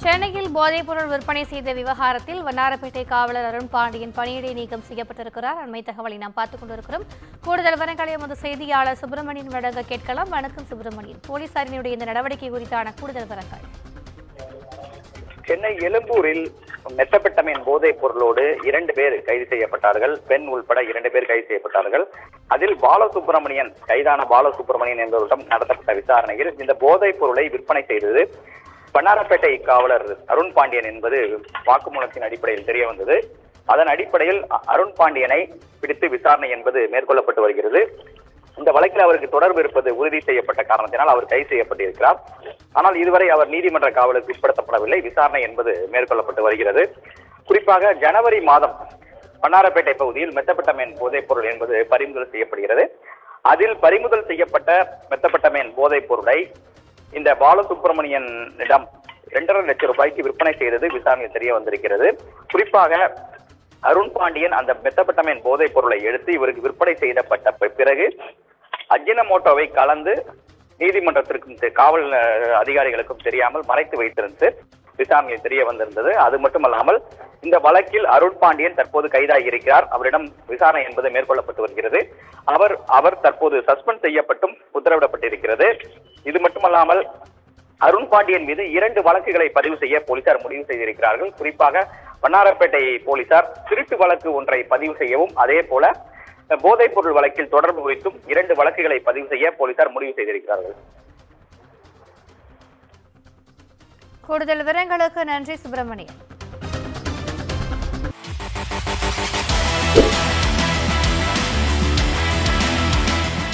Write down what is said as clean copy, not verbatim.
சென்னையில் போதைப்பொருள் விற்பனை செய்த விவகாரத்தில் வண்ணாரப்பேட்டை காவலர் அருண் பாண்டியன் பணியிடை நீக்கம் செய்யப்பட்டிருக்கிறார். அண்மை தகவலை நாம் பார்த்துக் கொண்டிருக்கிறோம். கூடுதல் விவரங்களை எமது செய்தியாளர் சுப்பிரமணியன் வழங்க கேட்கலாம். வணக்கம் சுப்பிரமணியன், போலீசாரினுடைய இந்த நடவடிக்கை குறித்தான கூடுதல் விவரங்கள். சென்னை எழும்பூரில் மெத்தபெட்டமைன் போதைப் பொருளோடு 2 பேர் கைது செய்யப்பட்டார்கள். பெண் உள்பட 2 பேர் கைது செய்யப்பட்டார்கள். அதில் பாலசுப்ரமணியன், கைதான பாலசுப்ரமணியன் என்பவரிடம் நடத்தப்பட்ட விசாரணையில் இந்த போதைப் பொருளை விற்பனை செய்தது வண்ணாரப்பேட்டை காவலர் அருண் பாண்டியன் என்பது வாக்குமூலத்தின் அடிப்படையில் தெரிய வந்தது. அதன் அடிப்படையில் அருண் பாண்டியனை பிடித்து விசாரணை என்பது மேற்கொள்ளப்பட்டு வருகிறது. இந்த வழக்கில் அவருக்கு தொடர்பு இருப்பது உறுதி செய்யப்பட்ட காரணத்தினால் அவர் கைது செய்யப்பட்டிருக்கிறார். ஆனால் இதுவரை அவர் நீதிமன்ற காவலுக்கு உட்படுத்தப்படவில்லை. விசாரணை என்பது மேற்கொள்ளப்பட்டு வருகிறது. குறிப்பாக ஜனவரி மாதம் வண்ணாரப்பேட்டை பகுதியில் மெத்தபெட்டமைன் போதைப் பொருள் என்பது பறிமுதல் செய்யப்படுகிறது. அதில் பறிமுதல் செய்யப்பட்ட மெத்தபெட்டமைன் போதைப் பொருளை இந்த பாலசுப்ரமணியனிடம் 2.5 லட்சம் ரூபாய்க்கு விற்பனை செய்தது விசாரணையில் தெரிய வந்திருக்கிறது. குறிப்பாக அருண் பாண்டியன் அந்த மெத்தபெட்டமைன் போதைப் பொருளை எடுத்து இவருக்கு விற்பனை செய்யப்பட்ட பிறகு அஜினமோட்டோவை கலந்து நீதிமன்றத்திற்கும் காவல் அதிகாரிகளுக்கும் தெரியாமல் மறைத்து வைத்திருந்து விசாரணையில் தெரிய வந்திருந்தது. அது மட்டுமல்லாமல் இந்த வழக்கில் அருண் பாண்டியன் தற்போது கைதாகி இருக்கிறார். அவரிடம் விசாரணை என்பது மேற்கொள்ளப்பட்டு வருகிறது. அவர் தற்போது சஸ்பெண்ட் செய்யப்பட்டும் உத்தரவிடப்பட்டிருக்கிறது. இது மட்டுமல்லாமல் அருண் பாண்டியன் மீது 2 வழக்குகளை பதிவு செய்ய போலீசார் முடிவு செய்திருக்கிறார்கள். குறிப்பாக வண்ணாரப்பேட்டை போலீசார் திருட்டு வழக்கு ஒன்றை பதிவு செய்யவும், அதே போல போதைப் பொருள் வழக்கில் தொடர்பு குறித்தும் 2 வழக்குகளை பதிவு செய்ய போலீசார் முடிவு செய்திருக்கிறார்கள். கூடுதல் விவரங்களுக்கு நன்றி சுப்பிரமணியன்.